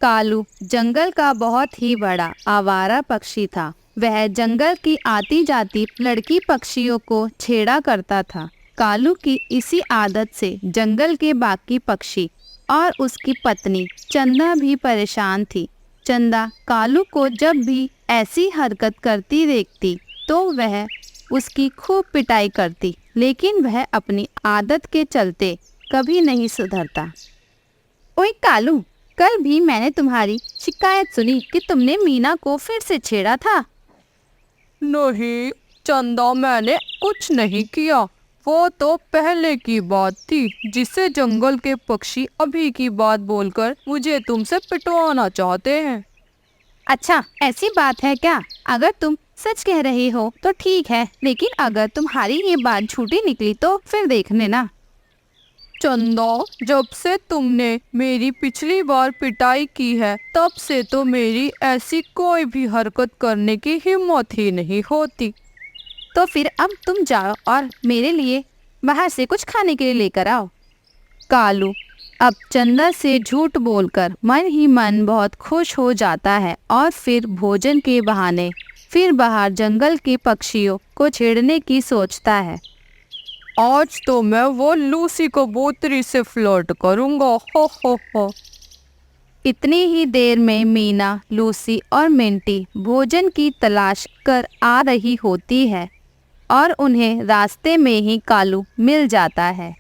कालू जंगल का बहुत ही बड़ा आवारा पक्षी था। वह जंगल की आती जाती लड़की पक्षियों को छेड़ा करता था। कालू की इसी आदत से जंगल के बाकी पक्षी और उसकी पत्नी चंदा भी परेशान थी। चंदा कालू को जब भी ऐसी हरकत करती देखती तो वह उसकी खूब पिटाई करती, लेकिन वह अपनी आदत के चलते कभी नहीं सुधरता। ओए कालू, कल भी मैंने तुम्हारी शिकायत सुनी कि तुमने मीना को फिर से छेड़ा था। नहीं चंदा, मैंने कुछ नहीं किया। वो तो पहले की बात थी जिसे जंगल के पक्षी अभी की बात बोलकर मुझे तुमसे पिटवाना चाहते हैं। अच्छा, ऐसी बात है क्या? अगर तुम सच कह रही हो तो ठीक है, लेकिन अगर तुम्हारी ये बात झूठी निकली तो फिर देख लेना। चंदा, जब से तुमने मेरी पिछली बार पिटाई की है तब से तो मेरी ऐसी कोई भी हरकत करने की हिम्मत ही नहीं होती। तो फिर अब तुम जाओ और मेरे लिए बाहर से कुछ खाने के लिए लेकर आओ। कालू अब चंदा से झूठ बोलकर मन ही मन बहुत खुश हो जाता है और फिर भोजन के बहाने फिर बाहर जंगल के पक्षियों को छेड़ने की सोचता है। आज तो मैं वो लूसी कबूतरी से फ्लर्ट करूंगा, हो। इतनी ही देर में मीना, लूसी और मिंटी भोजन की तलाश कर आ रही होती है और उन्हें रास्ते में ही कालू मिल जाता है।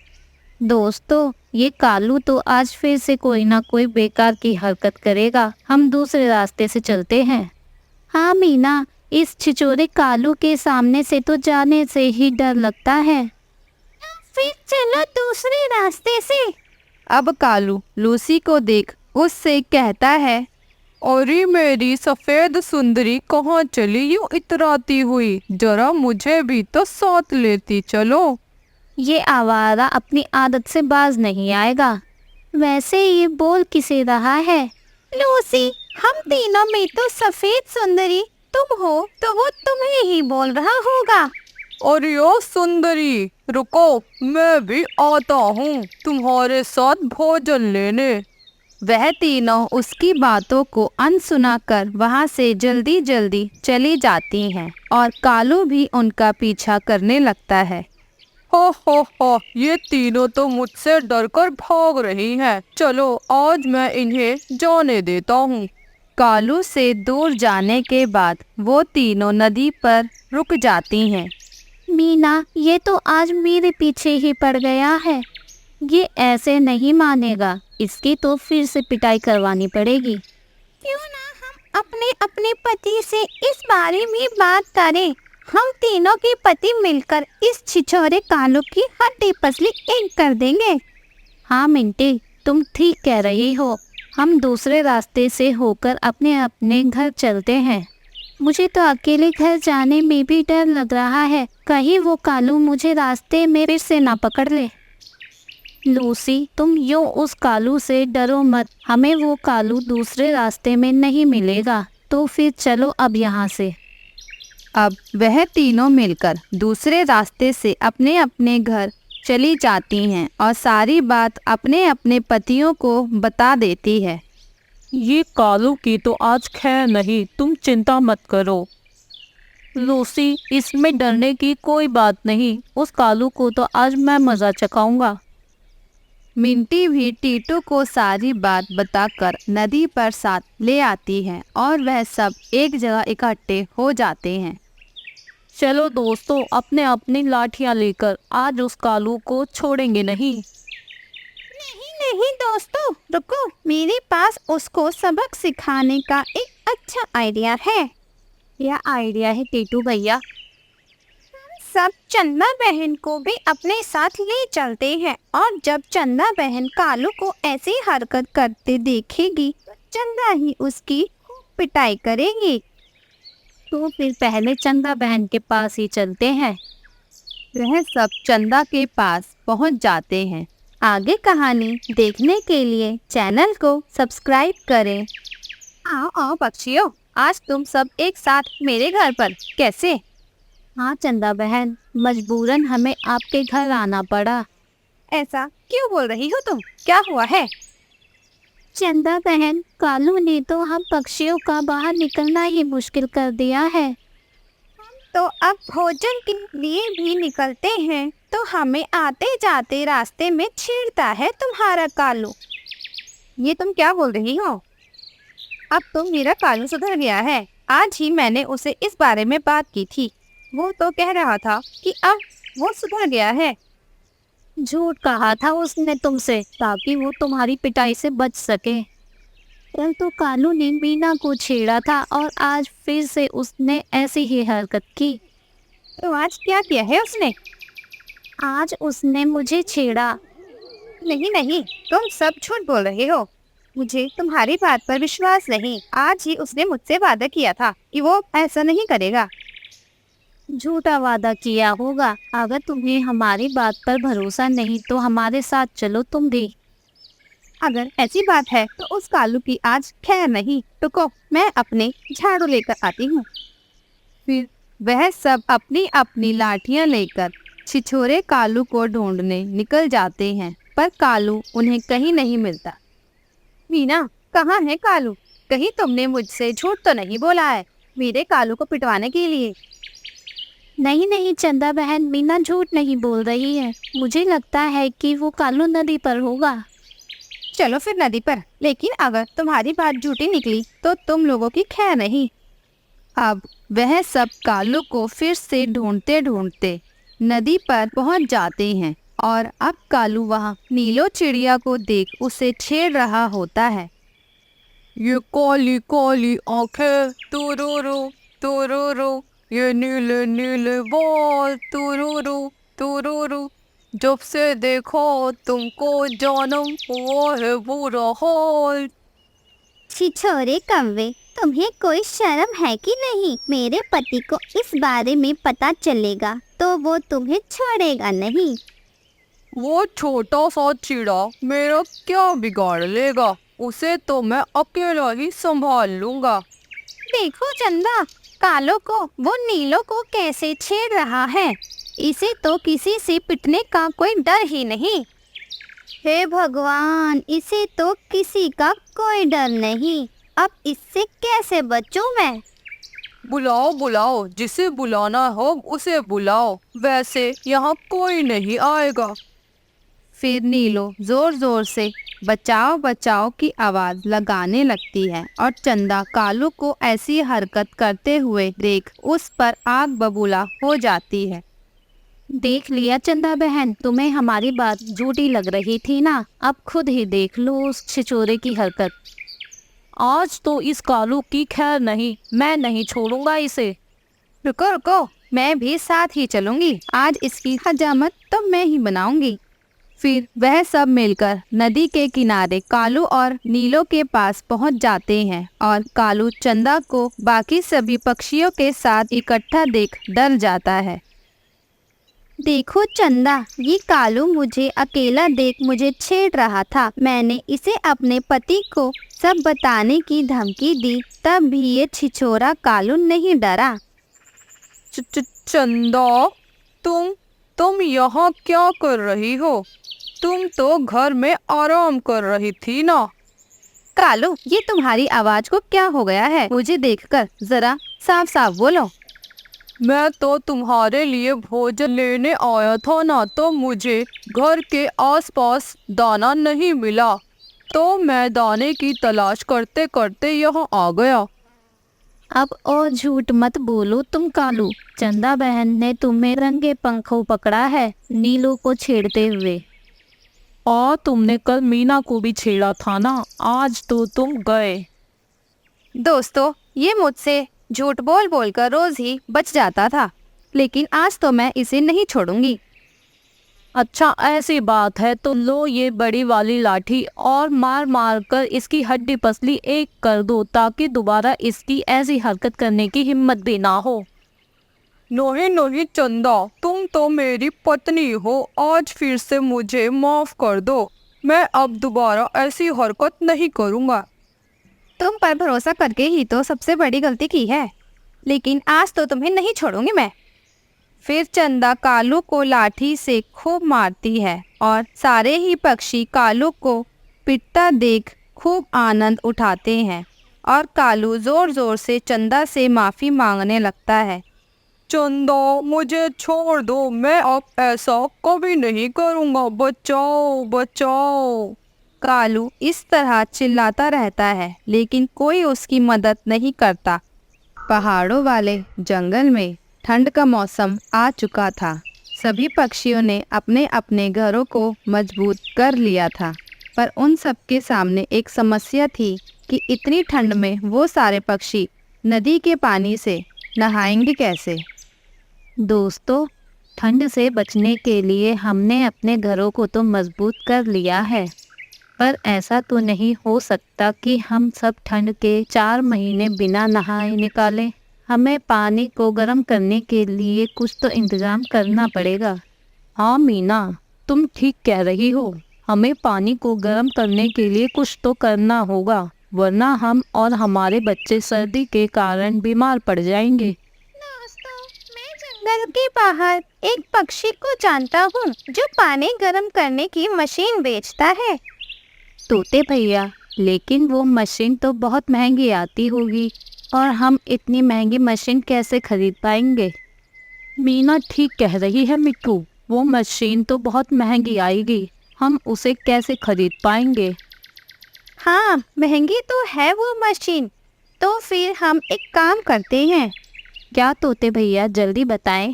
दोस्तों, ये कालू तो आज फिर से कोई ना कोई बेकार की हरकत करेगा। हम दूसरे रास्ते से चलते हैं। हाँ मीना, इस छिछोरे कालू के सामने से तो जाने से ही डर लगता है। फिर चलो दूसरे रास्ते से। अब कालू लूसी को देख उससे कहता है, अरे मेरी सफेद सुंदरी कहाँ चली यूं इतराती हुई? जरा मुझे भी तो साथ लेती चलो। ये आवारा अपनी आदत से बाज नहीं आएगा। वैसे ये बोल किसे रहा है? लूसी, हम तीनों में तो सफेद सुंदरी तुम हो, तो वो तुम्हें ही बोल रहा होगा। अरे ओ सुंदरी, रुको, मैं भी आता हूँ तुम्हारे साथ भोजन लेने। वह तीनों उसकी बातों को अनसुना कर वहाँ से जल्दी जल्दी चली जाती हैं और कालू भी उनका पीछा करने लगता है। हो, ये तीनों तो मुझसे डरकर भाग रही हैं। चलो आज मैं इन्हें जाने देता हूँ। कालू से दूर जाने के बाद वो तीनों नदी पर रुक जाती हैं। मीना, ये तो आज मेरे पीछे ही पड़ गया है। ये ऐसे नहीं मानेगा। इसकी तो फिर से पिटाई करवानी पड़ेगी। क्यों ना हम अपने अपने पति से इस बारे में बात करें। हम तीनों के पति मिलकर इस छिछोरे कालू की हड्डी पसली एक कर देंगे। हाँ मिंटी, तुम ठीक कह रही हो। हम दूसरे रास्ते से होकर अपने अपने घर चलते हैं। मुझे तो अकेले घर जाने में भी डर लग रहा है। कहीं वो कालू मुझे रास्ते में फिर से ना पकड़ ले। लूसी, तुम यूं उस कालू से डरो मत। हमें वो कालू दूसरे रास्ते में नहीं मिलेगा। तो फिर चलो अब यहाँ से। अब वह तीनों मिलकर दूसरे रास्ते से अपने अपने घर चली जाती हैं और सारी बात अपने अपने पतियों को बता देती है। ये कालू की तो आज खैर नहीं, तुम चिंता मत करो। लूसी, इसमें डरने की कोई बात नहीं। उस कालू को तो आज मैं मज़ा चखाऊंगा। मिंटी भी टीटू को सारी बात बताकर नदी पर साथ ले आती है और वह सब एक जगह इकट्ठे हो जाते हैं। चलो दोस्तों, अपने अपनी लाठियाँ लेकर आज उस कालू को छोड़ेंगे नहीं। नहीं दोस्तों, रुको, मेरे पास उसको सबक सिखाने का एक अच्छा आइडिया है। यह आइडिया है टीटू भैया। सब चंदा बहन को भी अपने साथ ले चलते हैं और जब चंदा बहन कालू को ऐसी हरकत करते देखेगी तो चंदा ही उसकी पिटाई करेगी। तो फिर पहले चंदा बहन के पास ही चलते हैं। वह सब चंदा के पास पहुंच जाते हैं। आगे कहानी देखने के लिए चैनल को सब्सक्राइब करें। आओ पक्षियों, आज तुम सब एक साथ मेरे घर पर कैसे? हाँ चंदा बहन, मजबूरन हमें आपके घर आना पड़ा। ऐसा क्यों बोल रही हो तुम? क्या हुआ है? चंदा बहन, कालू ने तो हम पक्षियों का बाहर निकलना ही मुश्किल कर दिया है। तो अब भोजन के लिए भी निकलते हैं तो हमें आते जाते रास्ते में छेड़ता है तुम्हारा कालू। ये तुम क्या बोल रही हो? अब तो मेरा कालू सुधर गया है। आज ही मैंने उसे इस बारे में बात की थी। वो तो कह रहा था कि अब वो सुधर गया है। झूठ कहा था उसने तुमसे ताकि वो तुम्हारी पिटाई से बच सके। कल तो कालू ने मीना को छेड़ा था और आज फिर से उसने ऐसी ही हरकत की। तो आज क्या किया है उसने? आज उसने मुझे छेड़ा। नहीं नहीं, तुम सब झूठ बोल रहे हो। मुझे तुम्हारी बात पर विश्वास नहीं। आज ही उसने मुझसे वादा किया था कि वो ऐसा नहीं करेगा। झूठा वादा किया होगा। अगर तुम्हें हमारी बात पर भरोसा नहीं तो हमारे साथ चलो तुम भी। अगर ऐसी बात है तो उस कालू की आज खैर नहीं। रुको, मैं अपने झाड़ू लेकर आती हूँ। फिर वह सब अपनी अपनी लाठियाँ लेकर छिछोरे कालू को ढूंढने निकल जाते हैं, पर कालू उन्हें कहीं नहीं मिलता। मीना, कहाँ है कालू? कहीं तुमने मुझसे झूठ तो नहीं बोला है मेरे कालू को पिटवाने के लिए? नहीं नहीं चंदा बहन, मीना झूठ नहीं बोल रही है। मुझे लगता है कि वो कालू नदी पर होगा। चलो फिर नदी पर। लेकिन अगर तुम्हारी बात झूठी निकली तो तुम लोगों की खैर नहीं। अब वह सब कालू को फिर से ढूंढते ढूंढते नदी पर पहुंच जाते हैं और अब कालू वहां नीलो चिड़िया को देख उसे छेड़ रहा होता है। ये काली काली आंखें तुरुरु तुरुरु, ये नीले नीले बाल तुरुरु तुरुरु, जब से देखो तुमको जानम हुआ है बुरा हाल। छिछोरे कौवे, तुम्हें कोई शर्म है कि नहीं? मेरे पति को इस बारे में पता चलेगा तो वो तुम्हें छोड़ेगा नहीं। वो छोटा सा चिड़ा मेरा क्या बिगाड़ लेगा? उसे तो मैं अकेला ही संभाल लूंगा। देखो चंदा, कालो को वो नीलो को कैसे छेड़ रहा है। इसे तो किसी से पिटने का कोई डर ही नहीं। हे भगवान, इसे तो किसी का कोई डर नहीं। अब इससे कैसे बचूं मैं? बुलाओ बुलाओ, जिसे बुलाना हो उसे बुलाओ। वैसे यहाँ कोई नहीं आएगा। फिर नीलो जोर जोर से बचाओ बचाओ की आवाज लगाने लगती है और चंदा कालू को ऐसी हरकत करते हुए देख उस पर आग बबूला हो जाती है। देख लिया चंदा बहन, तुम्हें हमारी बात झूठी लग रही थी ना। अब खुद ही देख लो उस छिछोरे की हरकत। आज तो इस कालू की खैर नहीं, मैं नहीं छोड़ूंगा इसे। रुको रुको, मैं भी साथ ही चलूंगी। आज इसकी हजामत तो मैं ही बनाऊंगी। फिर वह सब मिलकर नदी के किनारे कालू और नीलो के पास पहुंच जाते हैं और कालू चंदा को बाकी सभी पक्षियों के साथ इकट्ठा देख डर जाता है। देखो चंदा, ये कालू मुझे अकेला देख मुझे छेड़ रहा था। मैंने इसे अपने पति को सब बताने की धमकी दी, तब भी ये छिछोरा कालू नहीं डरा। चंदा, तुम यहाँ क्या कर रही हो? तुम तो घर में आराम कर रही थी ना। कालू, ये तुम्हारी आवाज को क्या हो गया है? मुझे देखकर जरा साफ साफ बोलो। मैं तो तुम्हारे लिए भोजन लेने आया था ना, तो मुझे घर के आसपास दाना नहीं मिला, तो मैं दाने की तलाश करते करते यहाँ आ गया। अब और झूठ मत बोलो तुम कालू। चंदा बहन ने तुम्हें रंगे पंखों पकड़ा है नीलो को छेड़ते हुए। और तुमने कल मीना को भी छेड़ा था ना, आज तो तुम गए। दोस्तों, ये मुझसे झूठ बोल बोल कर रोज ही बच जाता था, लेकिन आज तो मैं इसे नहीं छोड़ूंगी। अच्छा, ऐसी बात है तो लो ये बड़ी वाली लाठी और मार मार कर इसकी हड्डी पसली एक कर दो, ताकि दोबारा इसकी ऐसी हरकत करने की हिम्मत भी ना हो। नहीं नहीं चंदा, तुम तो मेरी पत्नी हो। आज फिर से मुझे माफ कर दो। मैं अब दोबारा ऐसी हरकत नहीं करूँगा। तुम पर भरोसा करके ही तो सबसे बड़ी गलती की है, लेकिन आज तो तुम्हें नहीं छोड़ूंगी मैं। फिर चंदा कालू को लाठी से खूब मारती है और सारे ही पक्षी कालू को पिटता देख खूब आनंद उठाते हैं और कालू जोर जोर से चंदा से माफ़ी मांगने लगता है। चंदा, मुझे छोड़ दो, मैं अब ऐसा कभी नहीं करूँगा, बचाओ बचाओ। कालू इस तरह चिल्लाता रहता है लेकिन कोई उसकी मदद नहीं करता। पहाड़ों वाले जंगल में ठंड का मौसम आ चुका था। सभी पक्षियों ने अपने अपने घरों को मजबूत कर लिया था, पर उन सबके सामने एक समस्या थी कि इतनी ठंड में वो सारे पक्षी नदी के पानी से नहाएंगे कैसे। दोस्तों, ठंड से बचने के लिए हमने अपने घरों को तो मजबूत कर लिया है, पर ऐसा तो नहीं हो सकता कि हम सब ठंड के 4 महीने बिना नहाए निकालें। हमें पानी को गर्म करने के लिए कुछ तो इंतज़ाम करना पड़ेगा। हाँ मीना, तुम ठीक कह रही हो। हमें पानी को गर्म करने के लिए कुछ तो करना होगा, वरना हम और हमारे बच्चे सर्दी के कारण बीमार पड़ जाएंगे। दोस्तों, मैं जंगल के बाहर एक पक्षी को जानता हूँ जो पानी गर्म करने की मशीन बेचता है। तोते भैया, लेकिन वो मशीन तो बहुत महंगी आती होगी और हम इतनी महंगी मशीन कैसे खरीद पाएंगे। मीना ठीक कह रही है मिट्टू, वो मशीन तो बहुत महंगी आएगी, हम उसे कैसे खरीद पाएंगे। हाँ, महंगी तो है वो मशीन। तो फिर हम एक काम करते हैं, क्या तोते भैया, जल्दी बताएं।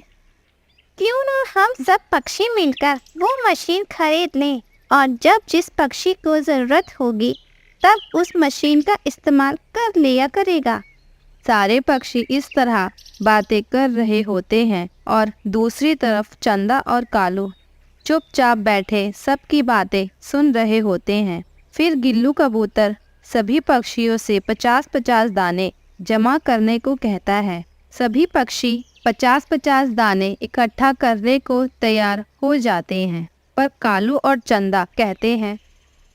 क्यों ना हम सब पक्षी मिलकर वो मशीन खरीद लें और जब जिस पक्षी को ज़रूरत होगी तब उस मशीन का इस्तेमाल कर लिया करेगा। सारे पक्षी इस तरह बातें कर रहे होते हैं और दूसरी तरफ चंदा और कालू चुपचाप बैठे सबकी बातें सुन रहे होते हैं। फिर गिल्लू कबूतर सभी पक्षियों से 50-50 दाने जमा करने को कहता है। सभी पक्षी 50-50 दाने इकट्ठा करने को तैयार हो जाते हैं, पर कालू और चंदा कहते हैं,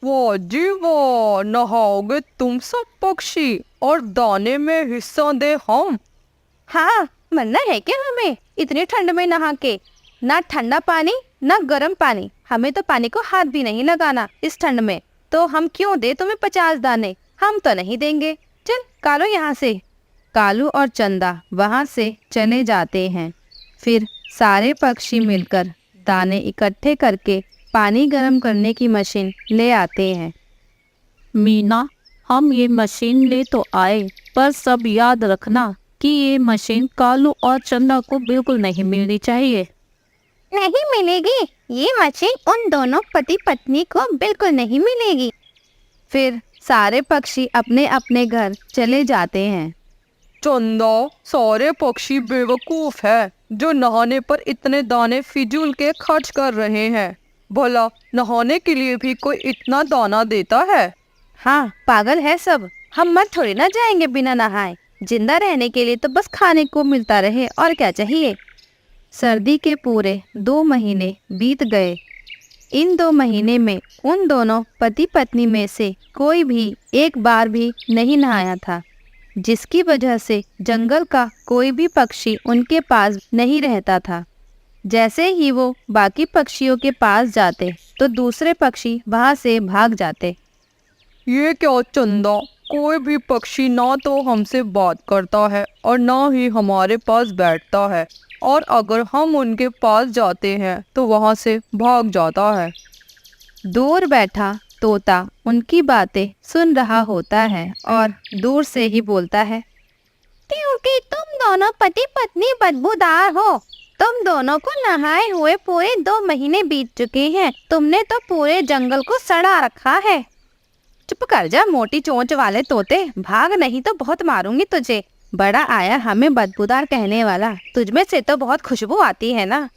वाह जी वाह, नहाओगे तुम सब पक्षी और दाने में हिस्सा दे हम। हाँ, मरना है क्या हमें इतनी ठंड में नहा के? ना ठंडा पानी ना गर्म पानी, हमें तो पानी को हाथ भी नहीं लगाना इस ठंड में, तो हम क्यों दे तुम्हें 50 दाने? हम तो नहीं देंगे, चल कालो यहाँ से। कालू और चंदा वहाँ से चले जाते हैं। फिर सारे पक्षी मिलकर दाने इकट्ठे करके पानी गर्म करने की मशीन ले आते हैं। मीना, हम ये मशीन ले तो आए, पर सब याद रखना कि ये मशीन कालू और चंदा को बिल्कुल नहीं मिलनी चाहिए। नहीं मिलेगी, ये मशीन उन दोनों पति पत्नी को बिल्कुल नहीं मिलेगी। फिर सारे पक्षी अपने अपने घर चले जाते हैं। चंदा, सारे पक्षी बेवकूफ है जो नहाने पर इतने दाने फिजूल के खर्च कर रहे हैं। भला नहाने के लिए भी कोई इतना दाना देता है? हाँ, पागल है सब। हम मर थोड़ी ना जाएंगे बिना नहाए। जिंदा रहने के लिए तो बस खाने को मिलता रहे, और क्या चाहिए। सर्दी के पूरे 2 महीने बीत गए। इन 2 महीने में उन दोनों पति पत्नी में से कोई भी एक बार भी नहीं नहाया था, जिसकी वजह से जंगल का कोई भी पक्षी उनके पास नहीं रहता था। जैसे ही वो बाकी पक्षियों के पास जाते तो दूसरे पक्षी वहाँ से भाग जाते। ये क्या चंदा, कोई भी पक्षी ना तो हमसे बात करता है और ना ही हमारे पास बैठता है, और अगर हम उनके पास जाते हैं तो वहाँ से भाग जाता है। दूर बैठा तोता उनकी बातें सुन रहा होता है और दूर से ही बोलता है, क्योंकि तुम दोनों पति पत्नी बदबूदार हो। तुम दोनों को नहाए हुए पूरे 2 महीने बीत चुके हैं। तुमने तो पूरे जंगल को सड़ा रखा है। चुप कर जा मोटी चोंच वाले तोते, भाग नहीं तो बहुत मारूंगी तुझे। बड़ा आया हमें बदबूदार कहने वाला, तुझमें से तो बहुत खुशबू आती है ना।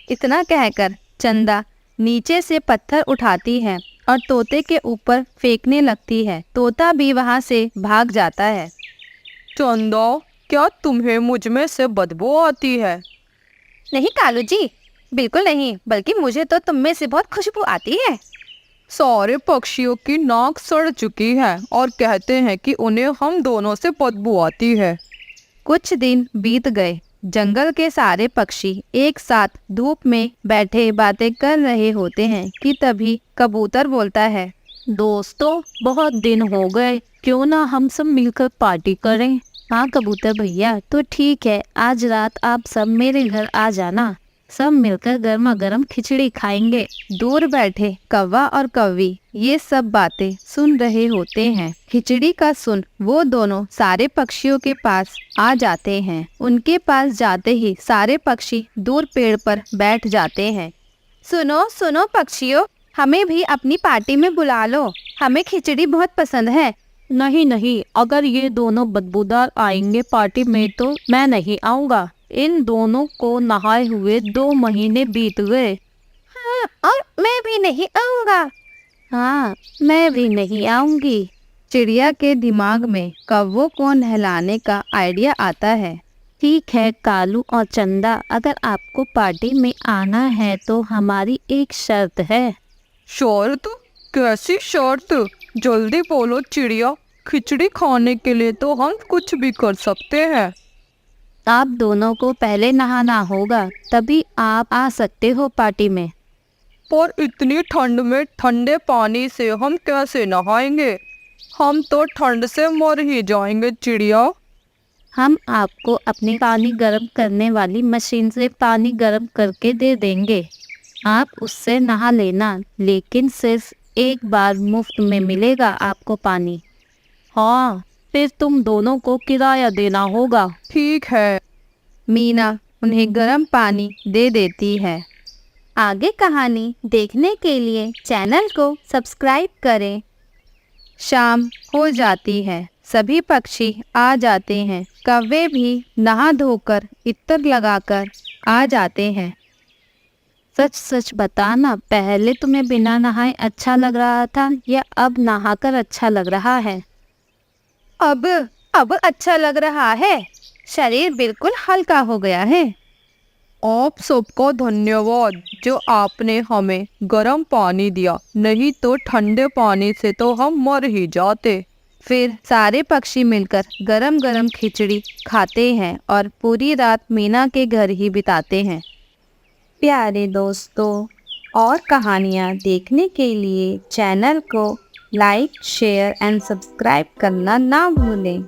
इतना कहकर चंदा नीचे से पत्थर उठाती है और तोते के ऊपर फेंकने लगती है। तोता भी वहाँ से भाग जाता है। चंदा, क्या तुम्हें मुझ में से बदबू आती है? नहीं कालू जी, बिल्कुल नहीं, बल्कि मुझे तो तुम में से बहुत खुशबू आती है। सारे पक्षियों की नाक सड़ चुकी है और कहते हैं कि उन्हें हम दोनों से बदबू आती है। कुछ दिन बीत गए। जंगल के सारे पक्षी एक साथ धूप में बैठे बातें कर रहे होते हैं कि तभी कबूतर बोलता है, दोस्तों, बहुत दिन हो गए, क्यों ना हम सब मिलकर पार्टी करें। हाँ कबूतर भैया, तो ठीक है, आज रात आप सब मेरे घर आ जाना। सब मिलकर गर्मा गर्म खिचड़ी खाएंगे। दूर बैठे कौवा और कौवी ये सब बातें सुन रहे होते हैं। खिचड़ी का सुन वो दोनों सारे पक्षियों के पास आ जाते हैं। उनके पास जाते ही सारे पक्षी दूर पेड़ पर बैठ जाते हैं। सुनो सुनो पक्षियों, हमें भी अपनी पार्टी में बुला लो, हमें खिचड़ी बहुत पसंद है। नहीं नहीं, अगर ये दोनों बदबूदार आएंगे पार्टी में तो मैं नहीं आऊँगा। इन दोनों को नहाए हुए 2 महीने बीत गए। हाँ, और मैं भी नहीं आऊँगा। हाँ, मैं भी नहीं आऊंगी। चिड़िया के दिमाग में कौवों को नहलाने का आइडिया आता है। ठीक है कालू और चंदा, अगर आपको पार्टी में आना है तो हमारी एक शर्त है। शर्त? कैसी शर्त? जल्दी बोलो चिड़िया, खिचड़ी खाने के लिए तो हम कुछ भी कर सकते हैं। आप दोनों को पहले नहाना होगा, तभी आप आ सकते हो पार्टी में। पर इतनी ठंड में ठंडे पानी से हम कैसे नहाएंगे? हम तो ठंड से मर ही जाएंगे चिड़िया। हम आपको अपनी पानी गर्म करने वाली मशीन से पानी गर्म करके दे देंगे। आप उससे नहा लेना, लेकिन सिर्फ एक बार मुफ्त में मिलेगा आपको पानी। हाँ, फिर तुम दोनों को किराया देना होगा। ठीक है। मीना उन्हें गर्म पानी दे देती है। आगे कहानी देखने के लिए चैनल को सब्सक्राइब करें। शाम हो जाती है, सभी पक्षी आ जाते हैं। कौवे भी नहा धोकर इत्र लगाकर आ जाते हैं। सच सच बताना, पहले तुम्हें बिना नहाए अच्छा लग रहा था या अब नहाकर अच्छा लग रहा है? अब अच्छा लग रहा है, शरीर बिल्कुल हल्का हो गया है। आप सबको धन्यवाद जो आपने हमें गर्म पानी दिया, नहीं तो ठंडे पानी से तो हम मर ही जाते। फिर सारे पक्षी मिलकर गरम गरम खिचड़ी खाते हैं और पूरी रात मीना के घर ही बिताते हैं। प्यारे दोस्तों, और कहानियाँ देखने के लिए चैनल को लाइक, शेयर एंड सब्सक्राइब करना ना भूलें।